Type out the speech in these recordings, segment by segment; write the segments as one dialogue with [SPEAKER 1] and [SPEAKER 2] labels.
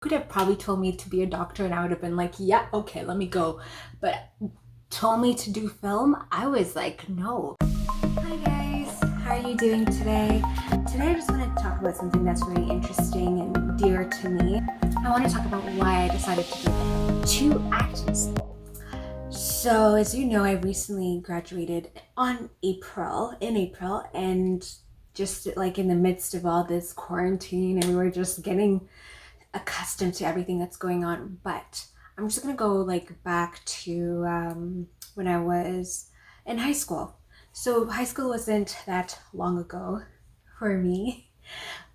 [SPEAKER 1] Could have probably told me to be a doctor and I would have been like, yeah, okay, let me go. But told me to do film, I was like, no. Hi guys, how are you doing today? Today I just want to talk about something that's really interesting and dear to me. I want to talk about why I decided to go to acting school. So as you know, I recently graduated in April, and just like in the midst of all this quarantine, and we were just getting accustomed to everything that's going on. But I'm just gonna go like back to when I was in high school. So high school wasn't that long ago for me,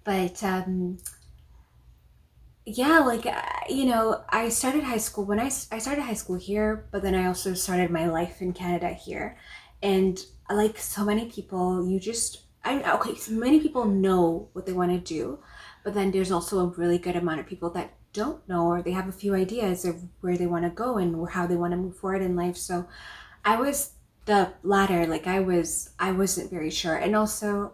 [SPEAKER 1] but yeah, like I started high school when I started high school here, but then I also started my life in Canada here, and like so many people, so many people know what they want to do, but then there's also a really good amount of people that don't know, or they have a few ideas of where they want to go and how they want to move forward in life. So I was the latter. Like I wasn't very sure, and also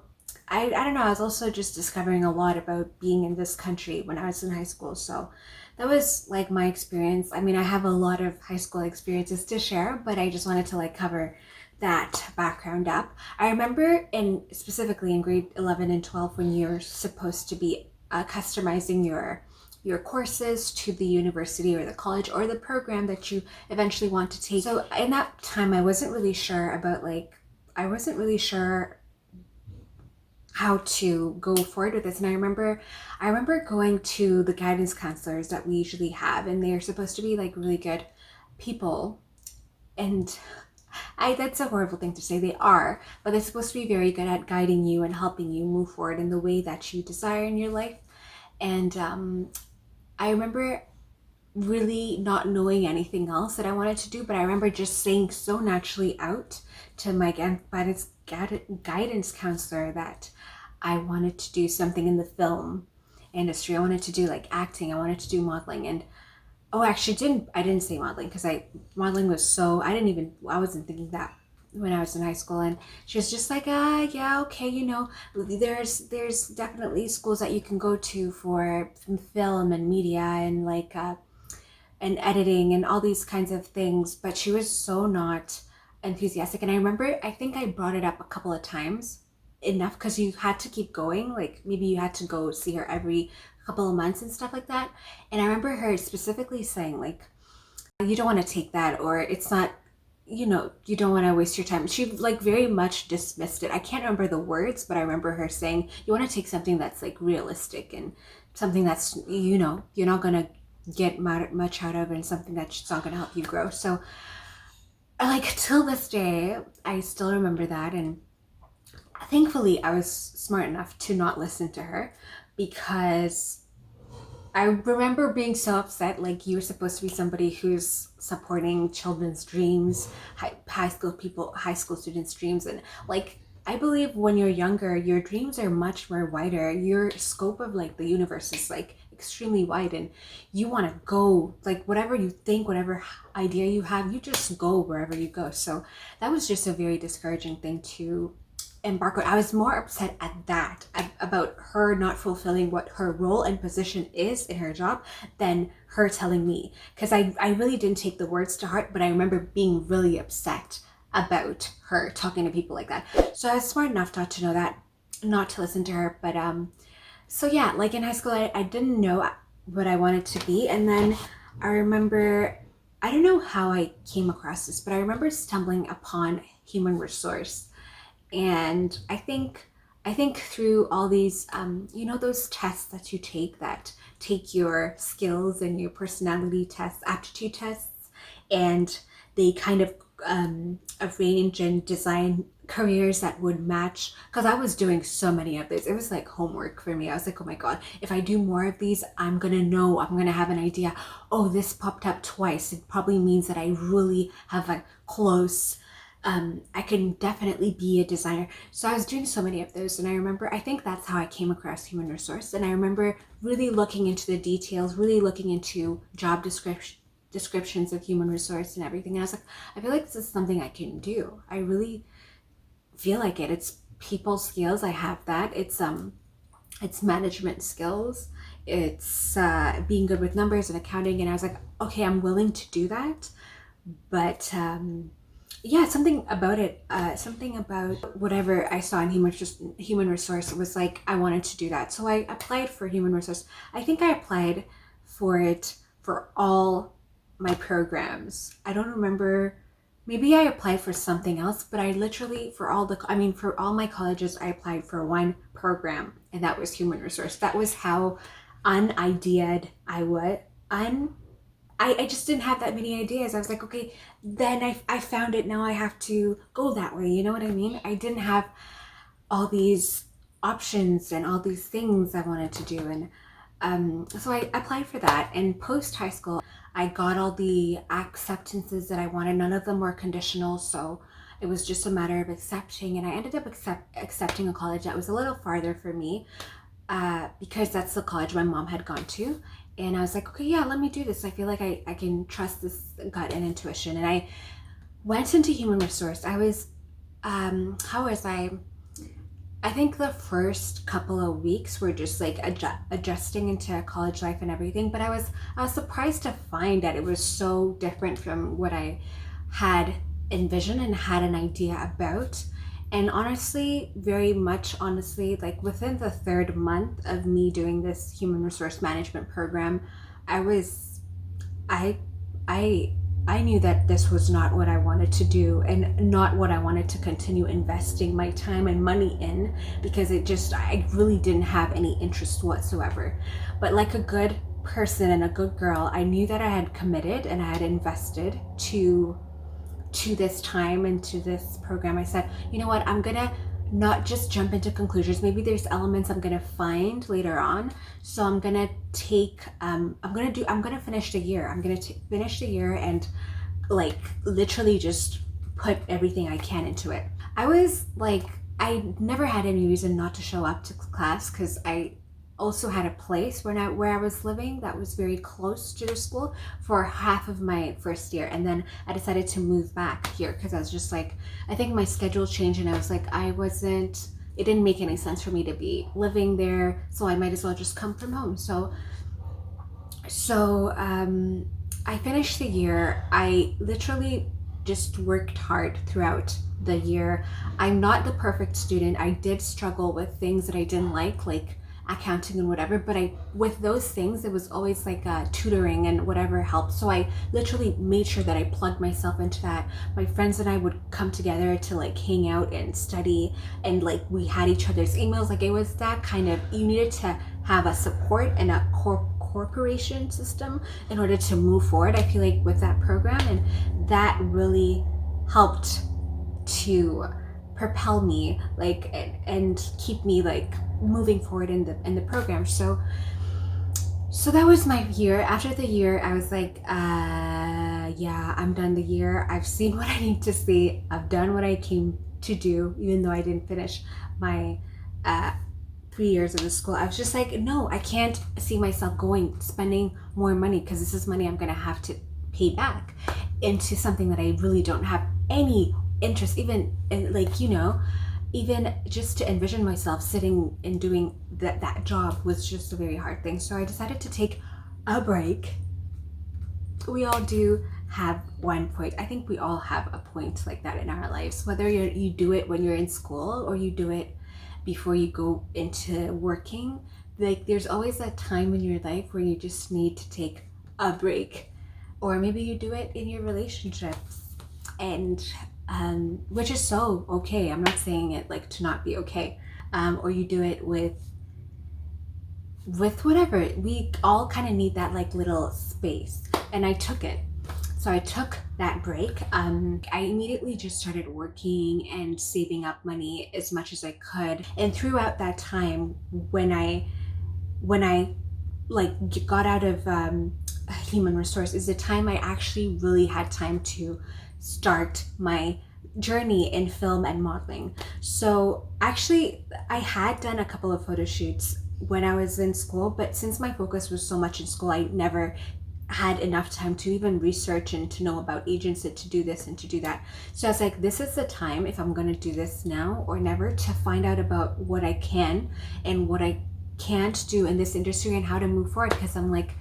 [SPEAKER 1] I don't know. I was also just discovering a lot about being in this country when I was in high school. So that was like my experience. I mean, I have a lot of high school experiences to share, but I just wanted to like cover that background up. I remember specifically in grade 11 and 12 when you're supposed to be customizing your courses to the university or the college or the program that you eventually want to take. So in that time, I wasn't really sure how to go forward with this. And I remember going to the guidance counselors that we usually have, and they're supposed to be like really good people. And that's a horrible thing to say, they are, but they're supposed to be very good at guiding you and helping you move forward in the way that you desire in your life. And I remember really not knowing anything else that I wanted to do, but I remember just saying so naturally out to my guidance counselor that I wanted to do something in the film industry. I wanted to do like acting. I wanted to do modeling. And oh, actually, I didn't say modeling because modeling was so I wasn't thinking that when I was in high school. And she was just like, yeah, okay, there's definitely schools that you can go to for film and media and like and editing and all these kinds of things, but she was so not enthusiastic. And I think I brought it up a couple of times, enough because you had to keep going. Like maybe you had to go see her every couple of months and stuff like that. And I remember her specifically saying, like, you don't want to take that, or it's not, you don't want to waste your time. She like very much dismissed it. I can't remember the words, but I remember her saying, you want to take something that's like realistic and something that's, you're not going to get much out of, and something that's not going to help you grow. So like till this day I still remember that. And thankfully I was smart enough to not listen to her, because I remember being so upset. Like, you're supposed to be somebody who's supporting children's dreams, high school students' dreams, and like I believe when you're younger, your dreams are much more wider. Your scope of like the universe is like extremely wide, and you want to go like whatever you think, whatever idea you have, you just go wherever you go. So that was just a very discouraging thing to embark on. I was more upset at that, about her not fulfilling what her role and position is in her job, than her telling me. Because I really didn't take the words to heart, but I remember being really upset about her talking to people like that. So I was smart enough not to know that, not to listen to her. But so yeah, like in high school, I didn't know what I wanted to be. And then I remember, I don't know how I came across this, but I remember stumbling upon human resource. And I think through all these those tests that you take, that take your skills and your personality tests, aptitude tests, and they kind of arrange and design careers that would match. Because I was doing so many of these, it was like homework for me. I was like, oh my god, if I do more of these, I'm gonna have an idea. Oh, this popped up twice, it probably means that I really have a close, I can definitely be a designer. So I was doing so many of those, and I think that's how I came across human resource. And I remember really looking into the details, really looking into descriptions of human resource and everything. And I was like, I feel like this is something I can do. I really feel like it. It's people skills. I have that. It's management skills. it's being good with numbers and accounting. And I was like, okay, I'm willing to do that. But yeah, something about it, something about whatever I saw in human resource was like I wanted to do that. So I applied for human resource. I think I applied for it for all my programs. I don't remember. Maybe I applied for something else, but I literally for all my colleges, I applied for one program, and that was human resource. That was how unideaed I was. I just didn't have that many ideas. I was like, okay, then I found it. Now I have to go that way. You know what I mean? I didn't have all these options and all these things I wanted to do. And so I applied for that. And post high school, I got all the acceptances that I wanted. None of them were conditional. So it was just a matter of accepting. And I ended up accepting a college that was a little farther for me because that's the college my mom had gone to. And I was like, okay, yeah, let me do this. I feel like I can trust this gut and intuition. And I went into human resource. I was, how was I? I think the first couple of weeks were just like adjusting into college life and everything. But I was surprised to find that it was so different from what I had envisioned and had an idea about. And honestly, very much honestly, like within the third month of me doing this human resource management program, I was, I, I, I knew that this was not what I wanted to do and not what I wanted to continue investing my time and money in because I really didn't have any interest whatsoever. But like a good person and a good girl, I knew that I had committed and I had invested to this time and to this program. I said, you know what, I'm gonna not just jump into conclusions. Maybe there's elements I'm gonna find later on. So I'm gonna finish the year. I'm gonna finish the year and like literally just put everything I can into it. I was like, I never had any reason not to show up to class because I also had a place where I was living that was very close to the school for half of my first year. And then I decided to move back here because I was just like, I think my schedule changed and I was like, it didn't make any sense for me to be living there. So I might as well just come from home. So I finished the year. I literally just worked hard throughout the year. I'm not the perfect student. I did struggle with things that I didn't like accounting and whatever, but with those things it was always like tutoring and whatever helped. So I literally made sure that I plugged myself into that. My friends and I would come together to like hang out and study, and like we had each other's emails. Like it was that kind of, you needed to have a support and a corporation system in order to move forward, I feel like, with that program. And that really helped to propel me and keep me like moving forward in the program. So that was my year. After the year, I was like, yeah, I'm done the year. I've seen what I need to see. I've done what I came to do, even though I didn't finish my 3 years of the school. I was just like, no, I can't see myself spending more money because this is money I'm gonna have to pay back into something that I really don't have any interest even in, like, you know. Even just to envision myself sitting and doing that job was just a very hard thing. So I decided to take a break. We all do have one point. I think we all have a point like that in our lives, whether you do it when you're in school or you do it before you go into working. Like there's always that time in your life where you just need to take a break. Or maybe you do it in your relationships, and which is so okay. I'm not saying it like to not be okay. Or you do it with whatever. We all kind of need that like little space, and I took it. So I took that break. I immediately just started working and saving up money as much as I could. And throughout that time, when I like got out of human resource, is the time I actually really had time to start my journey in film and modeling. So actually, I had done a couple of photo shoots when I was in school, but since my focus was so much in school, I never had enough time to even research and to know about agents and to do this and to do that. So I was like, this is the time, if I'm going to do this now or never, to find out about what I can and what I can't do in this industry and how to move forward, because I'm like,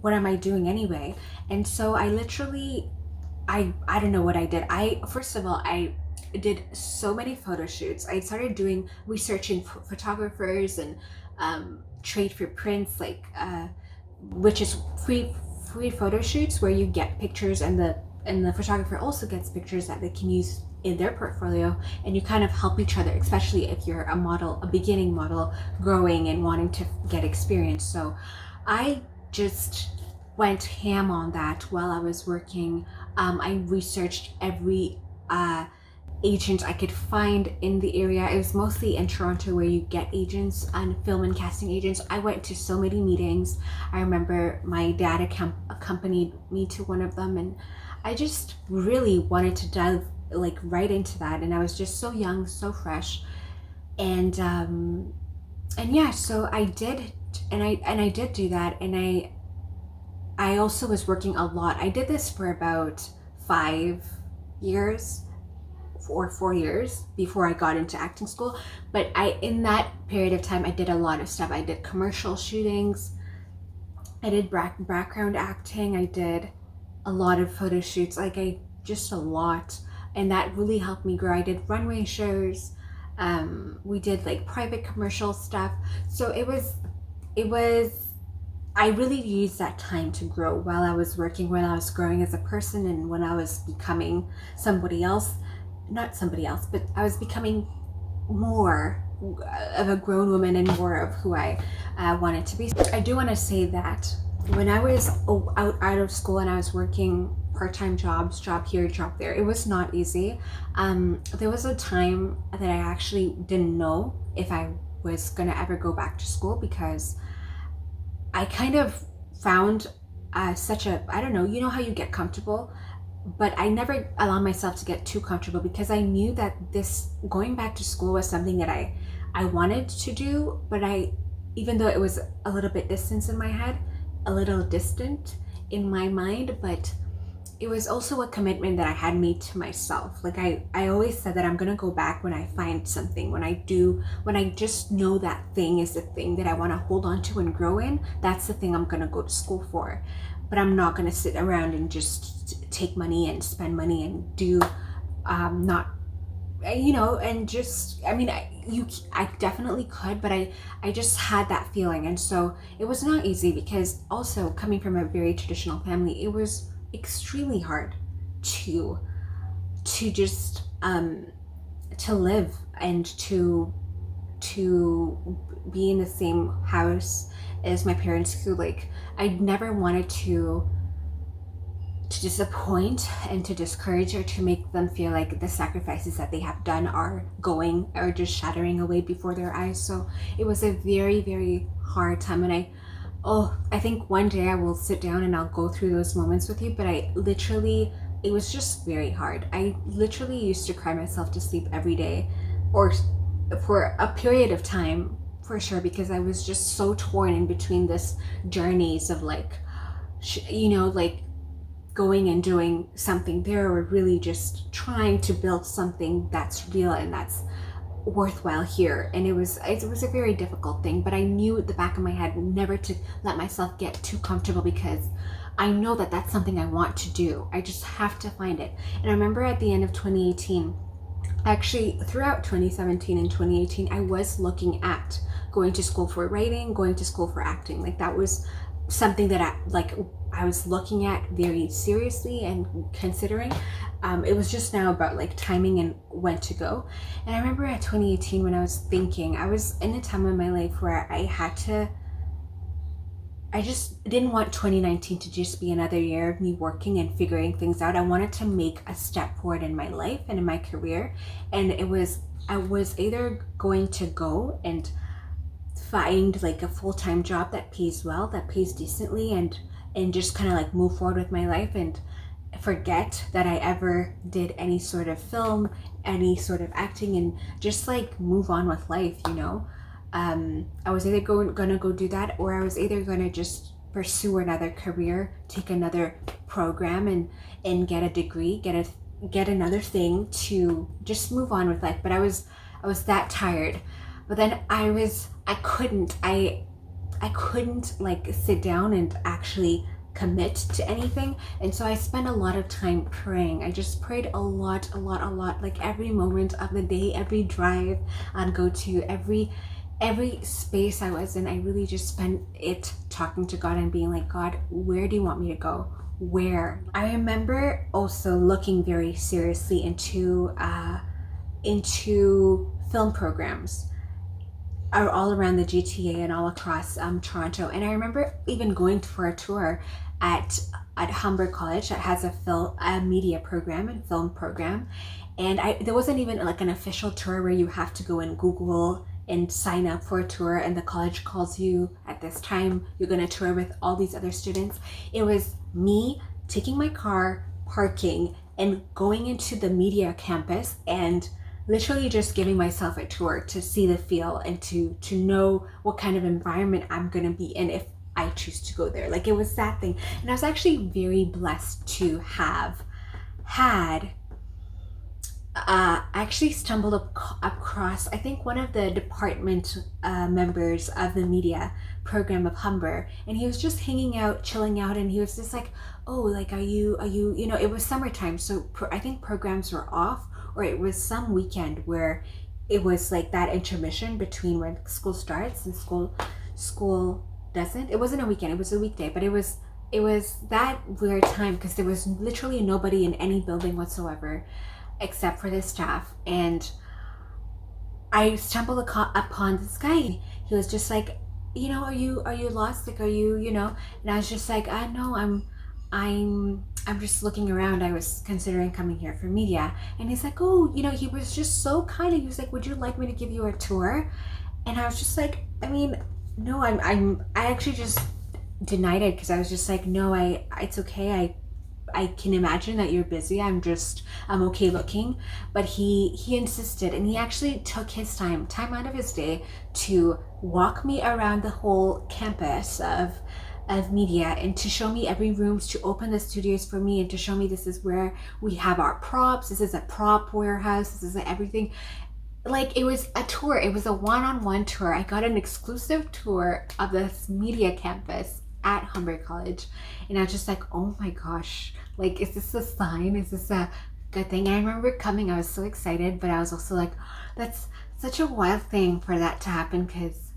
[SPEAKER 1] what am I doing anyway? And so I literally, I don't know what I did. First of all, I did so many photo shoots. I started doing researching photographers and trade for prints, like which is free photo shoots where you get pictures, and the photographer also gets pictures that they can use in their portfolio, and you kind of help each other, especially if you're a beginning model growing and wanting to get experience. So I just went ham on that while I was working. I researched every agent I could find in the area. It was mostly in Toronto where you get agents and film and casting agents. I went to so many meetings. I remember my dad accompanied me to one of them, and I just really wanted to dive like right into that. And I was just so young, so fresh, and yeah. So I did, and I did do that, and I also was working a lot. I did this for about 5 years or 4 years before I got into acting school. But in that period of time, I did a lot of stuff. I did commercial shootings, I did background acting, I did a lot of photo shoots, just a lot. And that really helped me grow. I did runway shows. We did like private commercial stuff. So it was, I really used that time to grow while I was working, when I was growing as a person, and when I was becoming somebody else. Not somebody else, but I was becoming more of a grown woman and more of who I wanted to be. I do want to say that when I was out of school and I was working part-time jobs, job here, job there, it was not easy. There was a time that I actually didn't know if I was gonna ever go back to school, because I kind of found I don't know, you know how you get comfortable, but I never allowed myself to get too comfortable, because I knew that this going back to school was something that I wanted to do, but even though it was a little bit distant in my head, a little distant in my mind, but it was also a commitment that I had made to myself. Like I always said that I'm gonna go back when I find something, when I just know that thing is the thing that I want to hold on to and grow in. That's the thing I'm gonna go to school for. But I'm not gonna sit around and just take money and spend money and do not, and just, I definitely could, but I just had that feeling. And so it was not easy, because also coming from a very traditional family, it was extremely hard to just to live and to be in the same house as my parents, who, like, I never wanted to disappoint and to discourage, or to make them feel like the sacrifices that they have done are just shattering away before their eyes. So it was a very, very hard time. And I think one day I will sit down and I'll go through those moments with you, but it was just very hard. I literally used to cry myself to sleep every day, or for a period of time, for sure, because I was just so torn in between this journeys of like going and doing something there, or really just trying to build something that's real and that's worthwhile here. And it was a very difficult thing, but I knew at the back of my head never to let myself get too comfortable, because I know that that's something I want to do. I just have to find it. And I remember at the end of 2018, actually throughout 2017 and 2018, I was looking at going to school for writing, going to school for acting. Like that was something that I was looking at very seriously and considering. It was just now about like timing and when to go. And I remember at 2018, when I was thinking, I was in a time in my life where I just didn't want 2019 to just be another year of me working and figuring things out. I wanted to make a step forward in my life and in my career. And I was either going to go and find like a full-time job that pays well, that pays decently, and just kind of like move forward with my life and forget that I ever did any sort of film, any sort of acting, and just like move on with life, I was either gonna go do that, or I was either gonna just pursue another career, take another program and get a degree, get another thing to just move on with life. But I was that tired But then I couldn't like sit down and actually commit to anything. And so I spent a lot of time praying. I just prayed a lot, a lot, a lot. Like every moment of the day, every drive I'd go to, every space I was in, I really just spent it talking to God and being like, God, where do you want me to go? Where? I remember also looking very seriously into film programs are all around the GTA and all across Toronto. And I remember even going for a tour at Humber College that has a media program and film program. And there wasn't even like an official tour where you have to go and Google and sign up for a tour and the college calls you at this time, you're going to tour with all these other students. It was me taking my car, parking, and going into the media campus and literally just giving myself a tour to see the feel and to know what kind of environment I'm going to be in if I choose to go there. Like it was that thing. And I was actually very blessed to have had actually stumbled across, I think, one of the department members of the media program of Humber, and he was just hanging out, chilling out, and he was just like, "Oh, like, are you, you know?" It was summertime, so I think programs were off, or it was some weekend where it was like that intermission between when school starts and school doesn't. It wasn't a weekend; it was a weekday, but it was that weird time because there was literally nobody in any building whatsoever except for the staff. And I stumbled upon this guy. He was just like, you know, are you lost? Like, are you, you know? And I was just like, no, I'm just looking around. I was considering coming here for media. And he's like, oh, you know, he was just so kind. He was like, would you like me to give you a tour? And I was just like, I mean, no, I actually just denied it because I was just like, no, it's okay. I can imagine that you're busy. I'm okay looking. But he insisted, and he actually took his time out of his day to walk me around the whole campus of media and to show me every room, to open the studios for me and to show me this is where we have our props. This is a prop warehouse. This is everything. Like it was a tour. It was a one-on-one tour. I got an exclusive tour of this media campus at Humber College, and I was just like, oh my gosh, like, is this a sign? Is this a good thing? And I remember coming, I was so excited, but I was also like, that's such a wild thing for that to happen because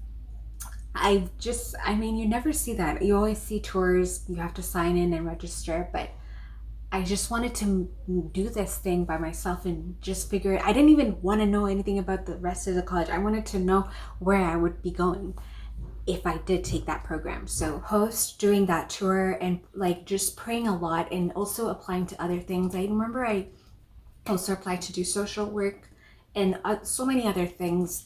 [SPEAKER 1] I mean, you never see that. You always see tours, you have to sign in and register, but I just wanted to do this thing by myself and just figure it. I didn't even want to know anything about the rest of the college. I wanted to know where I would be going if I did take that program. So host, doing that tour, and like just praying a lot and also applying to other things. I remember I also applied to do social work and so many other things,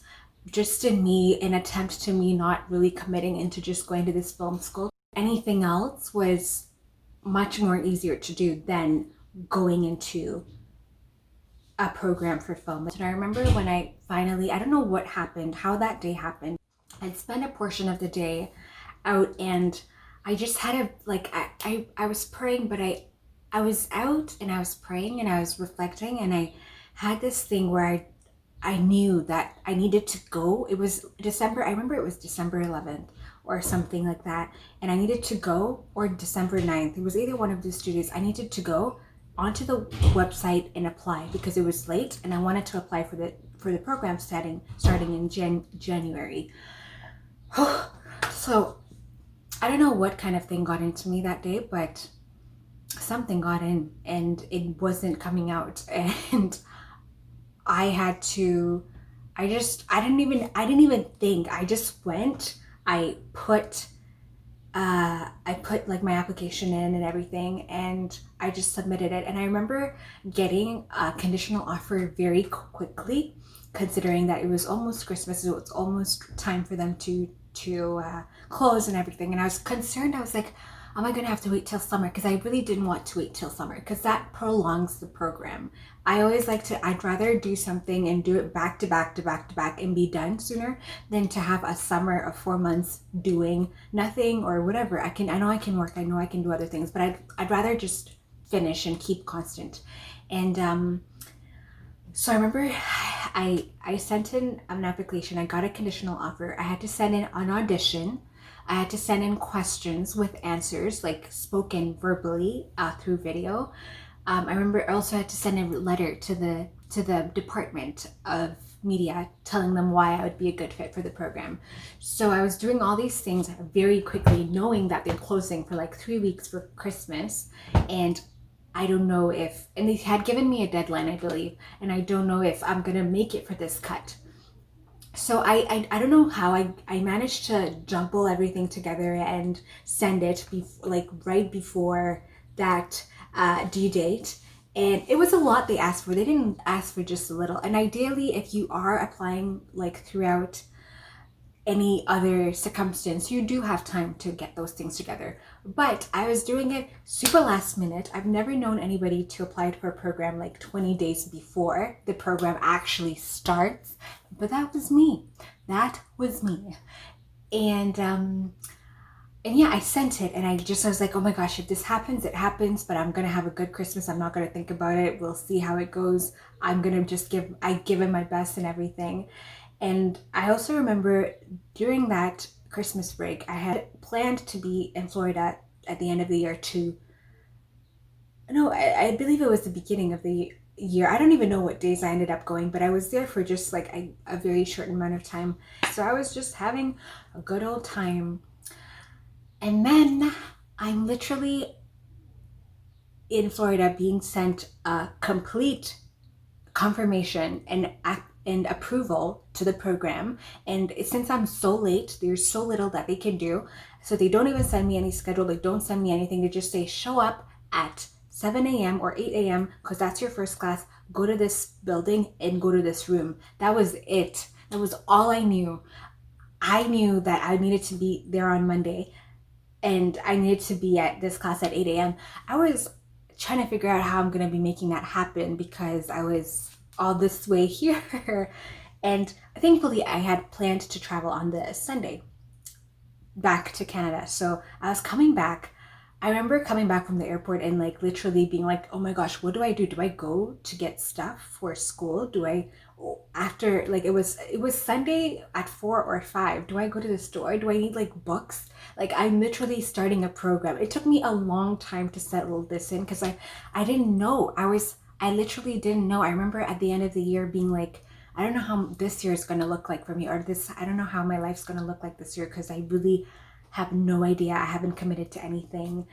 [SPEAKER 1] just in me, an attempt to me not really committing into just going to this film school. Anything else was much more easier to do than going into a program for film. And I remember when I finally, I don't know what happened, how that day happened. I'd spent a portion of the day out and I just had a, like, I was praying, but I was out and I was praying and I was reflecting and I had this thing where I knew that I needed to go. It was December, I remember it was December 11th or something like that. And I needed to go, or December 9th. It was either one of the studios. I needed to go onto the website and apply because it was late and I wanted to apply for the program starting in January. So I don't know what kind of thing got into me that day, but something got in and it wasn't coming out. And I had to, I didn't even think. I just went, I put like my application in and everything, and I just submitted it. And I remember getting a conditional offer very quickly, considering that it was almost Christmas, so it's almost time for them to close and everything. And I was concerned. I was like, am I going to have to wait till summer? Because I really didn't want to wait till summer because that prolongs the program. I always like to, I'd rather do something and do it back to back to back to back and be done sooner than to have a summer of 4 months doing nothing or whatever. I know I can work, I know I can do other things, but I'd rather just finish and keep constant. And so I remember I sent in an application. I got a conditional offer. I had to send in an audition. I had to send in questions with answers, like spoken verbally through video. I remember I also had to send a letter to the department of media telling them why I would be a good fit for the program. So I was doing all these things very quickly, knowing that they're closing for like 3 weeks for Christmas, and I don't know if, and they had given me a deadline, I believe, and I don't know if I'm gonna make it for this cut. So I don't know how I managed to jumble everything together and send it like right before that due date. And it was a lot they asked for. They didn't ask for just a little. And ideally, if you are applying like throughout any other circumstance, you do have time to get those things together. But I was doing it super last minute. I've never known anybody to apply for a program like 20 days before the program actually starts. But that was me. That was me. And yeah, I sent it, and I was like, oh my gosh, if this happens, it happens, but I'm gonna have a good Christmas. I'm not gonna think about it. We'll see how it goes. I'm gonna just give it my best and everything. And I also remember during that Christmas break, I had planned to be in Florida at the end of the year no, I believe it was the beginning of the year. I don't even know what days I ended up going, but I was there for just like a very short amount of time. So I was just having a good old time. And then I'm literally in Florida being sent a complete confirmation and approval to the program. And since I'm so late, there's so little that they can do. So they don't even send me any schedule. They don't send me anything. They just say, show up at 7 a.m. or 8 a.m. because that's your first class. Go to this building and go to this room. That was it. That was all I knew. I knew that I needed to be there on Monday, and I needed to be at this class at 8 a.m. I was trying to figure out how I'm going to be making that happen because I was all this way here. And thankfully, I had planned to travel on the Sunday back to Canada. So I was coming back. I remember coming back from the airport and like literally being like, oh my gosh, what do I do? Do I go to get stuff for school? Do I, after like it was Sunday at 4 or 5, do I go to the store? Do I need like books? Like I'm literally starting a program. It took me a long time to settle this in because I didn't know. I literally didn't know. I remember at the end of the year being like, I don't know how this year is going to look like for me, or I don't know how my life's going to look like this year because I really have no idea. I haven't committed to anything.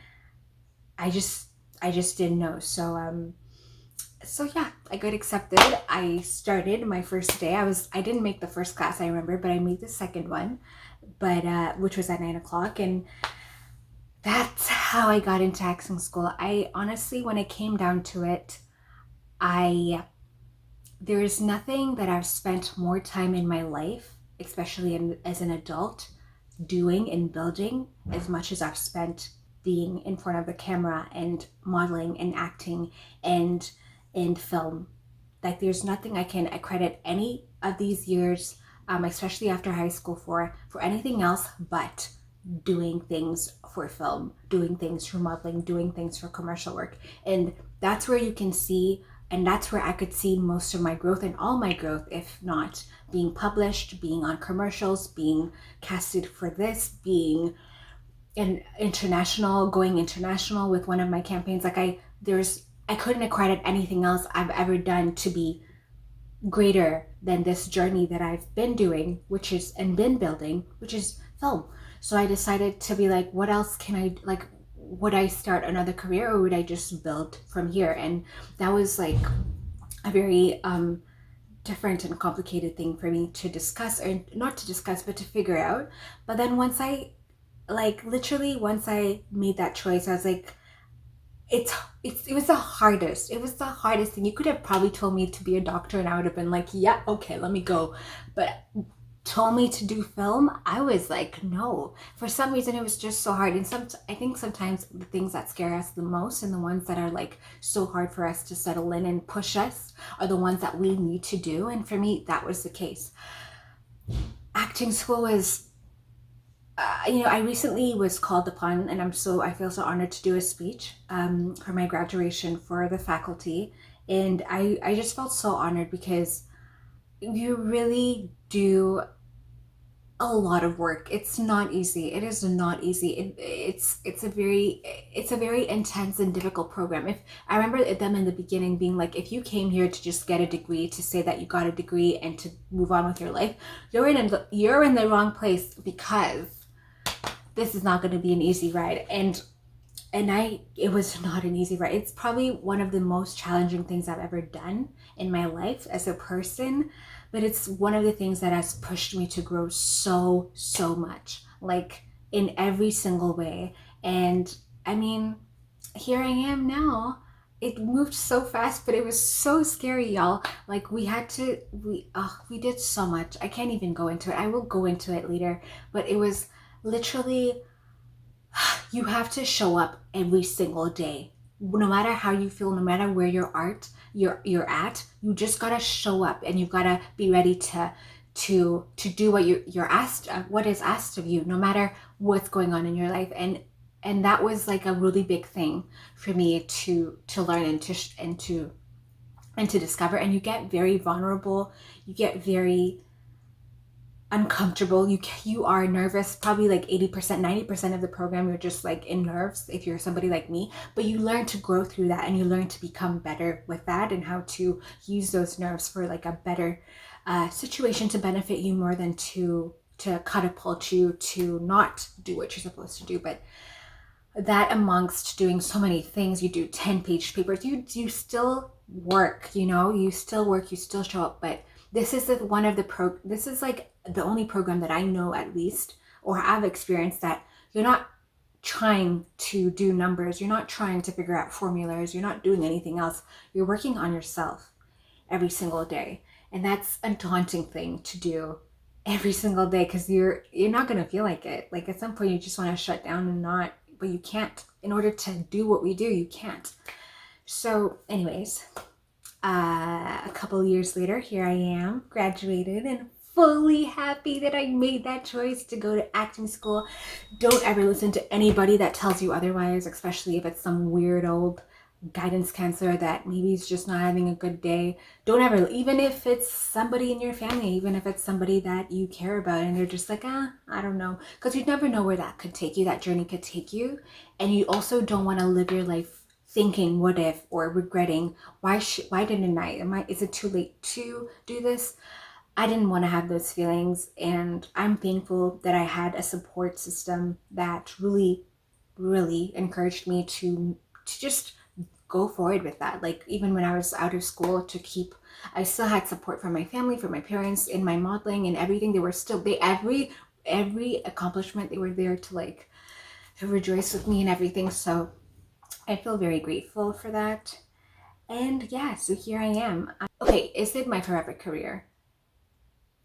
[SPEAKER 1] I just didn't know. So yeah, I got accepted. I started my first day. I didn't make the first class, I remember, but I made the second one, but which was at 9 o'clock, and that's how I got into acting school. I honestly, when it came down to it, there is nothing that I've spent more time in my life, especially as an adult, doing and building as much as I've spent being in front of the camera and modeling and acting and in film. Like there's nothing I can accredit any of these years, especially after high school, for anything else but doing things for film, doing things for modeling, doing things for commercial work. And that's where you can see, and that's where I could see most of my growth and all my growth, if not being published, being on commercials, being casted for this, being going international with one of my campaigns. Like I couldn't accredit anything else I've ever done to be greater than this journey that I've been doing, and been building, which is film. So I decided to be like, what else can I, like, would I start another career or would I just build from here? And that was like a very different and complicated thing for me to discuss, or not to discuss, but to figure out. But then once I made that choice, I was like, it was the hardest. It was the hardest thing. You could have probably told me to be a doctor and I would have been like, yeah, okay, let me go. But told me to do film, I was like, no. For some reason, it was just so hard. And I think sometimes the things that scare us the most and the ones that are like so hard for us to settle in and push us are the ones that we need to do. And for me, that was the case. Acting school was, I recently was called upon, and I feel so honored to do a speech for my graduation for the faculty. And I just felt so honored because you really do a lot of work. It's not easy. It is not easy. It's a very intense and difficult program. If I remember them in the beginning being like, if you came here to just get a degree, to say that you got a degree and to move on with your life, you're in the wrong place, because this is not going to be an easy ride. It was not an easy ride. It's probably one of the most challenging things I've ever done in my life as a person, but it's one of the things that has pushed me to grow so much, like in every single way. And I mean, here I am now. It moved so fast, but it was so scary, y'all. Like we did so much. I can't even go into it. I will go into it later, but it was literally, you have to show up every single day, no matter how you feel, no matter where you're at. You just gotta show up, and you've gotta be ready to do what you're asked, what is asked of you, no matter what's going on in your life. And that was like a really big thing for me to learn, and to discover. And you get very vulnerable, you get very uncomfortable, you are nervous. Probably like 80%, 90% of the program, you're just like in nerves if you're somebody like me. But you learn to grow through that, and you learn to become better with that, and how to use those nerves for like a better situation, to benefit you more than to catapult you to not do what you're supposed to do. But that, amongst doing so many things, you do 10-page papers, you still work, you still work, you still show up. But this is this is like the only program that I know, at least, or have experienced, that you're not trying to do numbers, you're not trying to figure out formulas, you're not doing anything else. You're working on yourself every single day. And that's a daunting thing to do every single day, because you're not going to feel like it. Like at some point you just want to shut down and not, but you can't. In order to do what we do, you can't. So anyways, a couple years later, here I am, graduated, and fully happy that I made that choice to go to acting school. Don't ever listen to anybody that tells you otherwise, especially if it's some weird old guidance counselor that maybe is just not having a good day. Don't ever, even if it's somebody in your family, even if it's somebody that you care about, and they're just like, I don't know, because you never know where that could take you, that journey could take you. And you also don't want to live your life thinking what if, or regretting, why didn't I, is it too late to do this? I didn't want to have those feelings, and I'm thankful that I had a support system that really encouraged me to just go forward with that. Like even when I was out of school, I still had support from my family, from my parents, in my modeling and everything. Every accomplishment, they were there to rejoice with me and everything. So I feel very grateful for that. And yeah, so here I am. Okay, is it my forever career?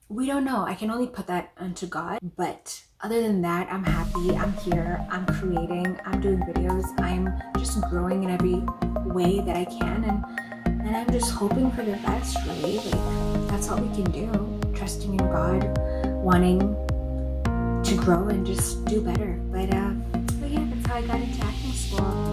[SPEAKER 1] We don't know. I can only put that onto God. But other than that, I'm happy. I'm here. I'm creating. I'm doing videos. I'm just growing in every way that I can. And I'm just hoping for the best, really. Like, that's all we can do. Trusting in God, wanting to grow and just do better. But yeah, that's how I got into acting school.